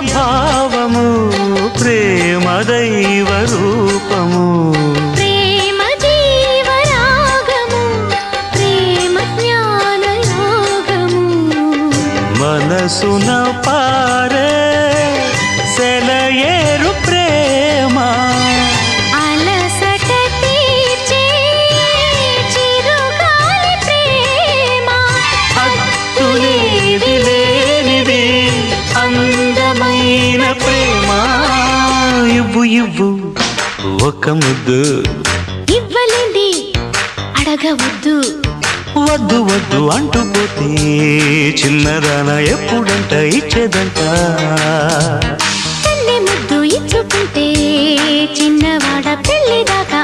భావము ప్రేమ దైవ రూపము ప్రేమ జీవరాగము ప్రేమ జ్ఞాన యోగము మనసున పారే సెలయేరు ప్రేమ అలసట తీర్చే చిరుగాలి ప్రేమ హద్దులేవి లేనిది అందమైన ప్రేమ ఇవ్వు ఇవ్వు ఒక ముద్దు ఇవ్వలేంది అడగవద్దు వద్దు వద్దు అంటూ పోతే చిన్నదాన ఎప్పుడంట ఇచ్చేదంట ముద్దు ఇచ్చుకుంటే చిన్నవాడ పెళ్లి దాకా